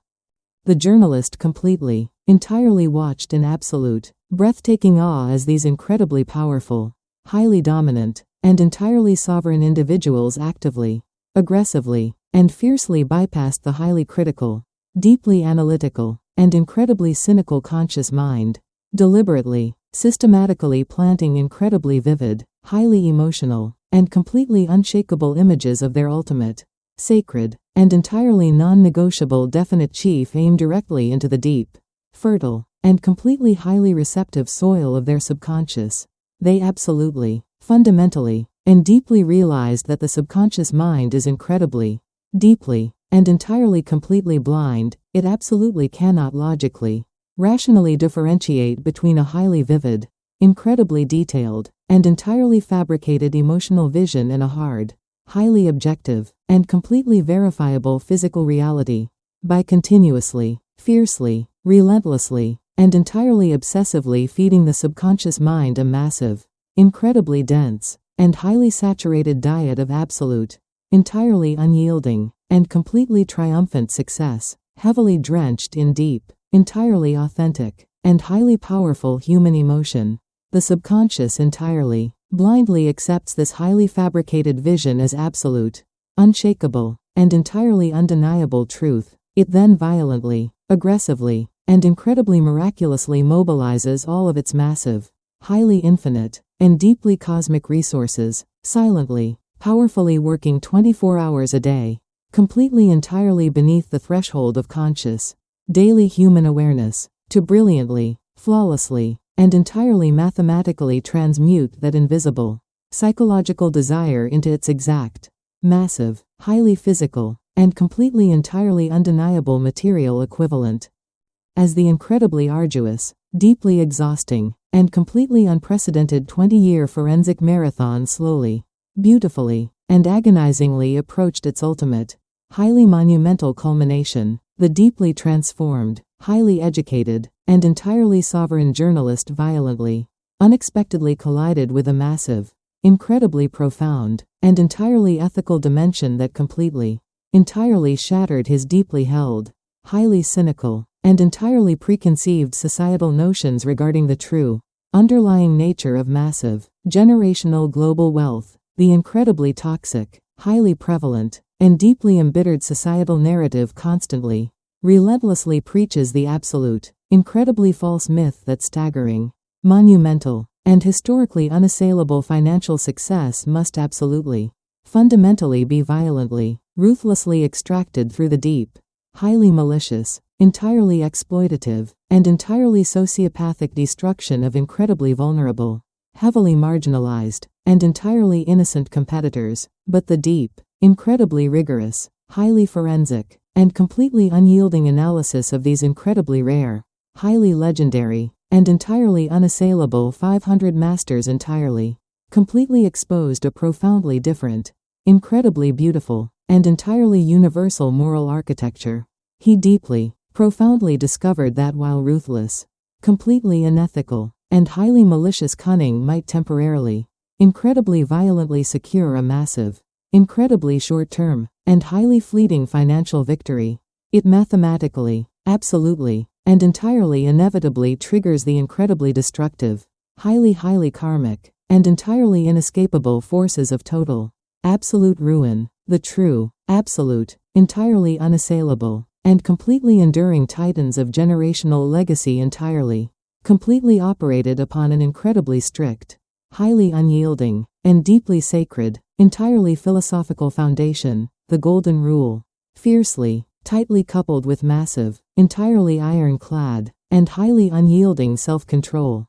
The journalist completely, entirely watched in absolute, breathtaking awe as these incredibly powerful, highly dominant, and entirely sovereign individuals actively, aggressively, and fiercely bypassed the highly critical, deeply analytical, and incredibly cynical conscious mind, deliberately, systematically planting incredibly vivid, highly emotional, and completely unshakable images of their ultimate, sacred, and entirely non-negotiable definite chief aimed directly into the deep, fertile, and completely highly receptive soil of their subconscious. They absolutely, fundamentally, and deeply realized that the subconscious mind is incredibly, deeply, and entirely completely blind. It absolutely cannot logically, rationally differentiate between a highly vivid, incredibly detailed, and entirely fabricated emotional vision and a hard, highly objective, and completely verifiable physical reality. By continuously, fiercely, relentlessly, and entirely obsessively feeding the subconscious mind a massive, incredibly dense, and highly saturated diet of absolute, entirely unyielding, and completely triumphant success, heavily drenched in deep, entirely authentic, and highly powerful human emotion. The subconscious entirely, blindly accepts this highly fabricated vision as absolute, unshakable, and entirely undeniable truth. It then violently, aggressively, and incredibly miraculously mobilizes all of its massive, highly infinite, and deeply cosmic resources, silently, powerfully working 24 hours a day, completely entirely beneath the threshold of conscious, daily human awareness, to brilliantly, flawlessly, and entirely mathematically transmute that invisible, psychological desire into its exact, massive, highly physical, and completely entirely undeniable material equivalent. As the incredibly arduous, deeply exhausting, and completely unprecedented 20-year forensic marathon slowly, beautifully, and agonizingly approached its ultimate, highly monumental culmination, the deeply transformed, highly educated, and entirely sovereign journalist violently, unexpectedly collided with a massive, incredibly profound, and entirely ethical dimension that completely, entirely shattered his deeply held, highly cynical, and entirely preconceived societal notions regarding the true, underlying nature of massive, generational global wealth. The incredibly toxic, highly prevalent, and deeply embittered societal narrative constantly, relentlessly preaches the absolute, incredibly false myth that staggering, monumental, and historically unassailable financial success must absolutely, fundamentally be violently, ruthlessly extracted through the deep, highly malicious, entirely exploitative, and entirely sociopathic destruction of incredibly vulnerable, heavily marginalized, and entirely innocent competitors. But the deep, incredibly rigorous, highly forensic, and completely unyielding analysis of these incredibly rare, highly legendary, and entirely unassailable 500 masters entirely, completely exposed a profoundly different, incredibly beautiful, and entirely universal moral architecture. He deeply, profoundly discovered that while ruthless, completely unethical, and highly malicious cunning might temporarily, incredibly violently secure a massive, incredibly short-term, and highly fleeting financial victory, it mathematically, absolutely, and entirely inevitably triggers the incredibly destructive, highly karmic, and entirely inescapable forces of total, absolute ruin. The true, absolute, entirely unassailable, and completely enduring titans of generational legacy entirely, completely operated upon an incredibly strict, highly unyielding, and deeply sacred, entirely philosophical foundation, the Golden Rule, fiercely, tightly coupled with massive, entirely ironclad, and highly unyielding self-control.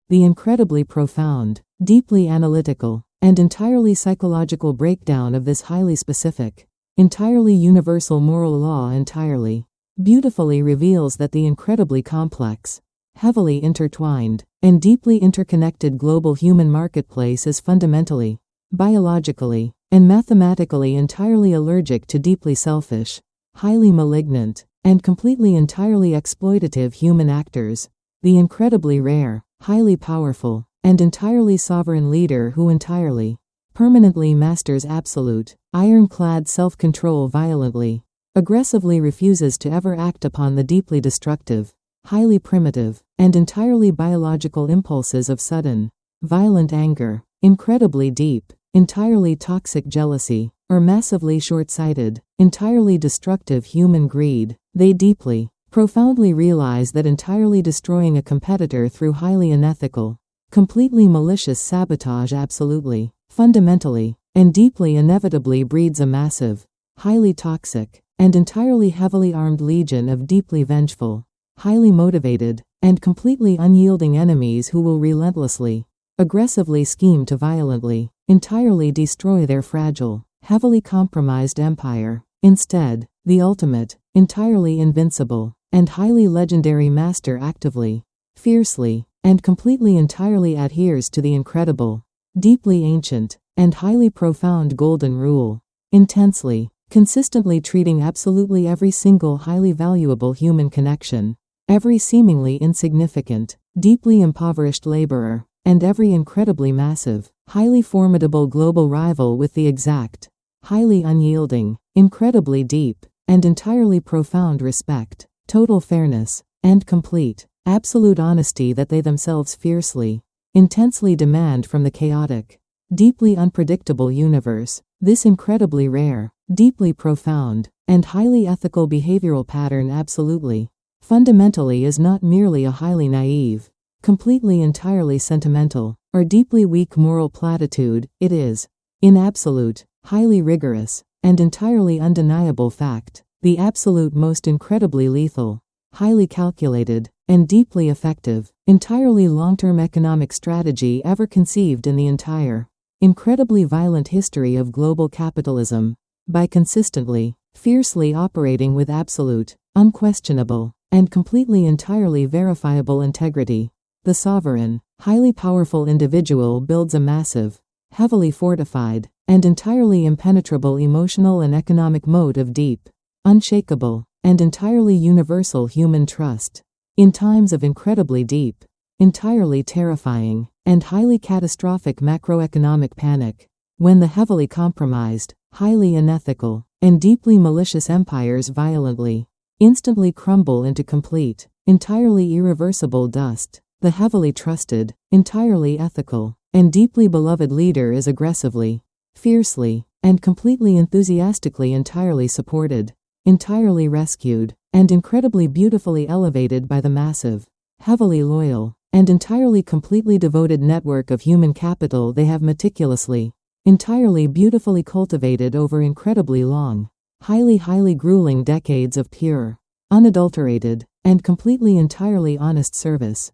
The incredibly profound, deeply analytical, and entirely psychological breakdown of this highly specific, entirely universal moral law entirely beautifully reveals that the incredibly complex, heavily intertwined, and deeply interconnected global human marketplace is fundamentally, biologically, and mathematically entirely allergic to deeply selfish, highly malignant, and completely entirely exploitative human actors. The incredibly rare, highly powerful, and entirely sovereign leader who entirely, permanently masters absolute, ironclad self-control violently, aggressively refuses to ever act upon the deeply destructive, highly primitive, and entirely biological impulses of sudden, violent anger, incredibly deep, entirely toxic jealousy, or massively short-sighted, entirely destructive human greed. They deeply, profoundly realize that entirely destroying a competitor through highly unethical, completely malicious sabotage absolutely, fundamentally, and deeply inevitably breeds a massive, highly toxic, and entirely heavily armed legion of deeply vengeful, highly motivated, and completely unyielding enemies who will relentlessly, aggressively scheme to violently, entirely destroy their fragile, heavily compromised empire. Instead, the ultimate, entirely invincible, and highly legendary master actively, fiercely, and completely entirely adheres to the incredible, deeply ancient, and highly profound golden rule, intensely, consistently treating absolutely every single highly valuable human connection, every seemingly insignificant, deeply impoverished laborer, and every incredibly massive, highly formidable global rival with the exact, highly unyielding, incredibly deep, and entirely profound respect, total fairness, and complete, absolute honesty that they themselves fiercely, intensely demand from the chaotic, deeply unpredictable universe. This incredibly rare, deeply profound, and highly ethical behavioral pattern absolutely, fundamentally is not merely a highly naive, completely entirely sentimental, or deeply weak moral platitude. It is, in absolute, highly rigorous, and entirely undeniable fact, the absolute most incredibly lethal, highly calculated, and deeply effective, entirely long-term economic strategy ever conceived in the entire, incredibly violent history of global capitalism, by consistently, fiercely operating with absolute, unquestionable, and completely entirely verifiable integrity. The sovereign, highly powerful individual builds a massive, heavily fortified, and entirely impenetrable emotional and economic moat of deep, unshakable, and entirely universal human trust. In times of incredibly deep, entirely terrifying, and highly catastrophic macroeconomic panic, when the heavily compromised, highly unethical, and deeply malicious empires violently, instantly crumble into complete, entirely irreversible dust, the heavily trusted, entirely ethical, and deeply beloved leader is aggressively, fiercely, and completely enthusiastically entirely supported, entirely rescued, and incredibly beautifully elevated by the massive, heavily loyal, and entirely completely devoted network of human capital they have meticulously, entirely beautifully cultivated over incredibly long, highly grueling decades of pure, unadulterated, and completely entirely honest service.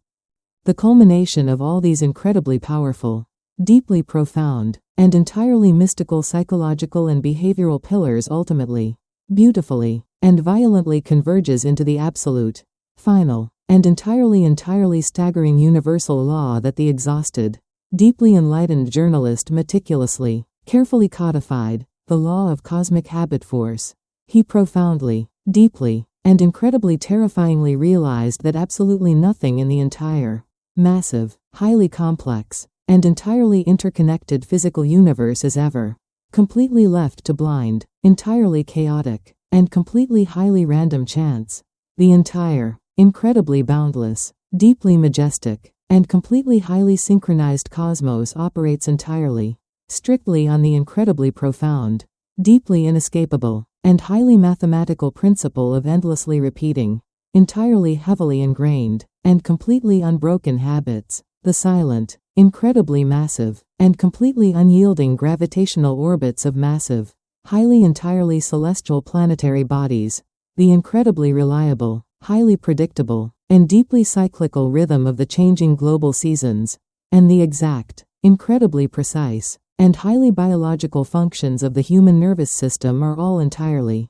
The culmination of all these incredibly powerful, deeply profound, and entirely mystical psychological and behavioral pillars ultimately, beautifully, and violently converges into the absolute, final, and entirely staggering universal law that the exhausted, deeply enlightened journalist meticulously, carefully codified, the law of cosmic habit force. He profoundly, deeply, and incredibly terrifyingly realized that absolutely nothing in the entire, massive, highly complex, and entirely interconnected physical universe is ever completely left to blind, entirely chaotic, and completely highly random chance. The entire, incredibly boundless, deeply majestic, and completely highly synchronized cosmos operates entirely, strictly on the incredibly profound, deeply inescapable, and highly mathematical principle of endlessly repeating, entirely heavily ingrained, and completely unbroken habits. The silent, incredibly massive, and completely unyielding gravitational orbits of massive, highly entirely celestial planetary bodies. The incredibly reliable, highly predictable, and deeply cyclical rhythm of the changing global seasons, and the exact, incredibly precise, and highly biological functions of the human nervous system are all entirely,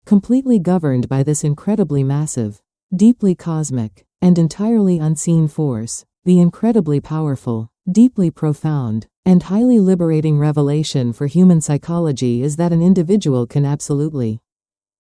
completely governed by this incredibly massive, deeply cosmic, and entirely unseen force. The incredibly powerful, deeply profound, and highly liberating revelation for human psychology is that an individual can absolutely,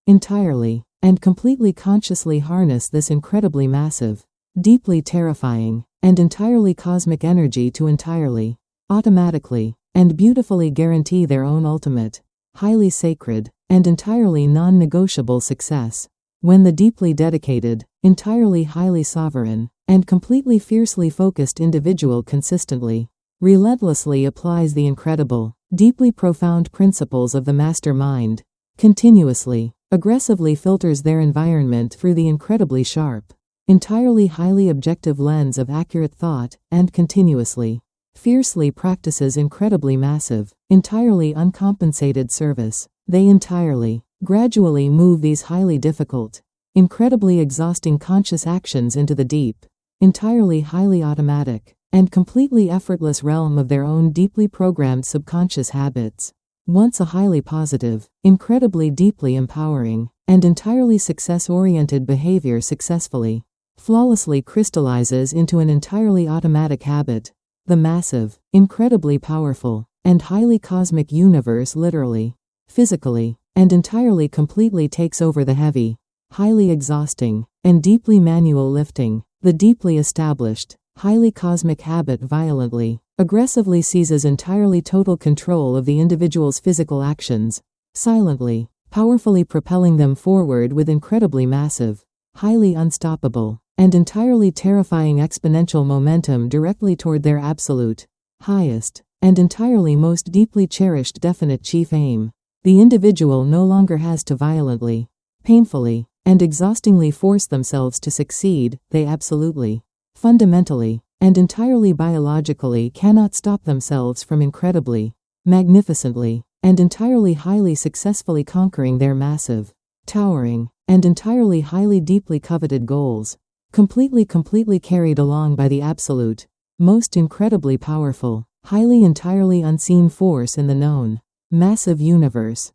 entirely, and completely consciously harness this incredibly massive, deeply terrifying, and entirely cosmic energy to entirely, automatically, and beautifully guarantee their own ultimate, highly sacred, and entirely non-negotiable success. When the deeply dedicated, entirely highly sovereign, and completely fiercely focused individual consistently, relentlessly applies the incredible, deeply profound principles of the master mind, continuously, aggressively filters their environment through the incredibly sharp, entirely highly objective lens of accurate thought, and continuously, fiercely practices incredibly massive, entirely uncompensated service, they entirely, gradually move these highly difficult, incredibly exhausting conscious actions into the deep, entirely highly automatic, and completely effortless realm of their own deeply programmed subconscious habits. Once a highly positive, incredibly deeply empowering, and entirely success-oriented behavior successfully, flawlessly crystallizes into an entirely automatic habit, the massive, incredibly powerful, and highly cosmic universe literally, physically, and entirely completely takes over the heavy, highly exhausting, and deeply manual lifting, the deeply established, highly cosmic habit violently, aggressively seizes entirely total control of the individual's physical actions, silently, powerfully propelling them forward with incredibly massive, highly unstoppable, and entirely terrifying exponential momentum directly toward their absolute, highest, and entirely most deeply cherished definite chief aim. The individual no longer has to violently, painfully, and exhaustingly force themselves to succeed. They absolutely, fundamentally, and entirely biologically cannot stop themselves from incredibly, magnificently, and entirely highly successfully conquering their massive, towering, and entirely highly deeply coveted goals, completely carried along by the absolute, most incredibly powerful, highly entirely unseen force in the known, massive universe.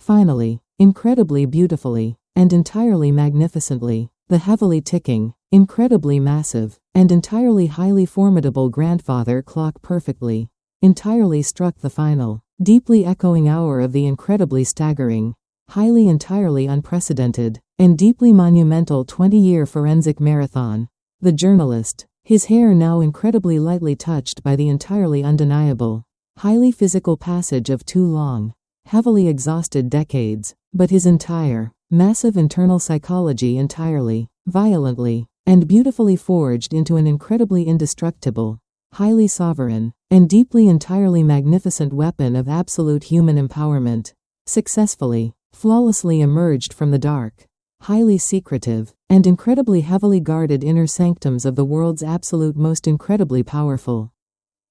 Finally, incredibly beautifully, and entirely magnificently, the heavily ticking, incredibly massive, and entirely highly formidable grandfather clock perfectly, entirely struck the final, deeply echoing hour of the incredibly staggering, highly entirely unprecedented, and deeply monumental 20-year forensic marathon. The journalist, his hair now incredibly lightly touched by the entirely undeniable, highly physical passage of 2 long, heavily exhausted decades, but his entire, massive internal psychology entirely, violently, and beautifully forged into an incredibly indestructible, highly sovereign, and deeply entirely magnificent weapon of absolute human empowerment, successfully, flawlessly emerged from the dark, highly secretive, and incredibly heavily guarded inner sanctums of the world's absolute most incredibly powerful,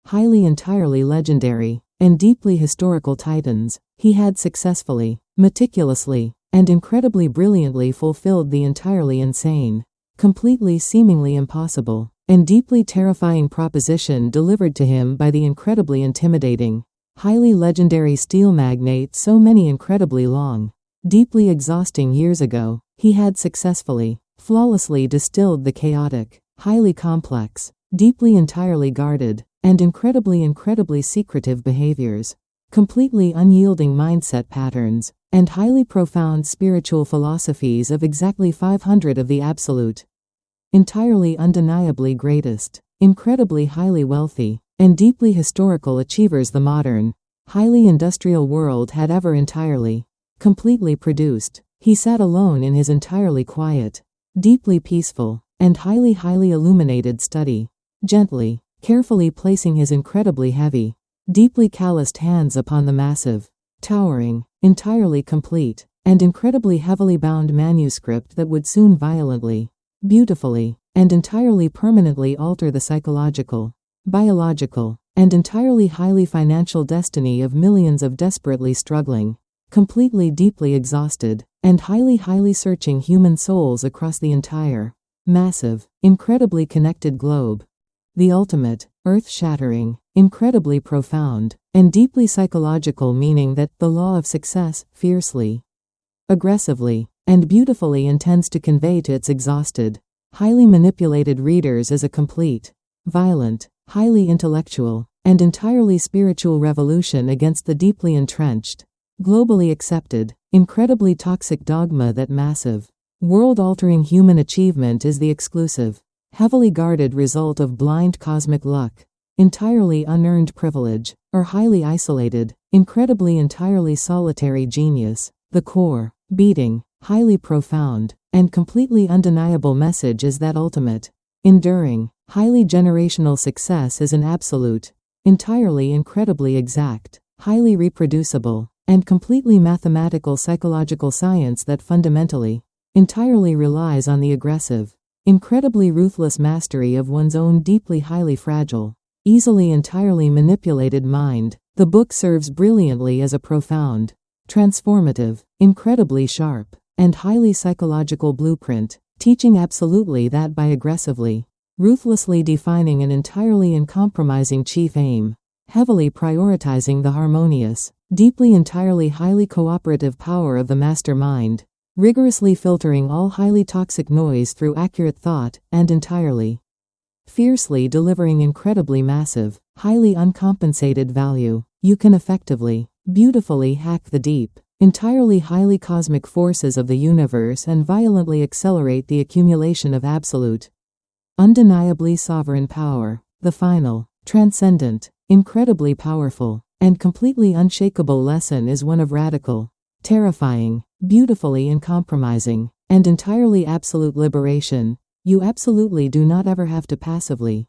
highly entirely legendary, and deeply historical titans. He had successfully, meticulously, and incredibly brilliantly fulfilled the entirely insane, completely seemingly impossible, and deeply terrifying proposition delivered to him by the incredibly intimidating, highly legendary steel magnate so many incredibly long, deeply exhausting years ago. He had successfully, flawlessly distilled the chaotic, highly complex, deeply entirely guarded, and incredibly secretive behaviors, completely unyielding mindset patterns, and highly profound spiritual philosophies of exactly 500 of the absolute, entirely undeniably greatest, incredibly highly wealthy, and deeply historical achievers the modern, highly industrial world had ever entirely, completely produced. He sat alone in his entirely quiet, deeply peaceful, and highly illuminated study, gently, carefully placing his incredibly heavy, deeply calloused hands upon the massive, towering, entirely complete, and incredibly heavily bound manuscript that would soon violently, beautifully, and entirely permanently alter the psychological, biological, and entirely highly financial destiny of millions of desperately struggling, completely deeply exhausted, and highly searching human souls across the entire, massive, incredibly connected globe. The ultimate, earth-shattering, incredibly profound, and deeply psychological, meaning that the law of success fiercely, aggressively, and beautifully intends to convey to its exhausted, highly manipulated readers is a complete, violent, highly intellectual, and entirely spiritual revolution against the deeply entrenched, globally accepted, incredibly toxic dogma that massive, world-altering human achievement is the exclusive, heavily guarded result of blind cosmic luck, entirely unearned privilege, or highly isolated, incredibly entirely solitary genius. The core, beating, highly profound, and completely undeniable message is that ultimate, enduring, highly generational success is an absolute, entirely incredibly exact, highly reproducible, and completely mathematical psychological science that fundamentally, entirely relies on the aggressive, incredibly ruthless mastery of one's own deeply highly fragile, easily entirely manipulated mind. The book serves brilliantly as a profound, transformative, incredibly sharp, and highly psychological blueprint, teaching absolutely that by aggressively, ruthlessly defining an entirely uncompromising chief aim, heavily prioritizing the harmonious, deeply entirely highly cooperative power of the mastermind, rigorously filtering all highly toxic noise through accurate thought, and entirely, fiercely delivering incredibly massive, highly uncompensated value, you can effectively, beautifully hack the deep, entirely highly cosmic forces of the universe and violently accelerate the accumulation of absolute, undeniably sovereign power. The final, transcendent, incredibly powerful, and completely unshakable lesson is one of radical, terrifying, beautifully uncompromising, and entirely absolute liberation. You absolutely do not ever have to passively,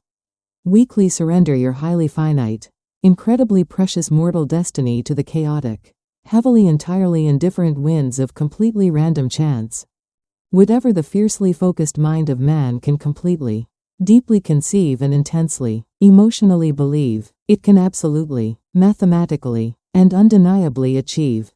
weakly surrender your highly finite, incredibly precious mortal destiny to the chaotic, heavily entirely indifferent winds of completely random chance. Whatever the fiercely focused mind of man can completely, deeply conceive and intensely, emotionally believe, it can absolutely, mathematically, and undeniably achieve.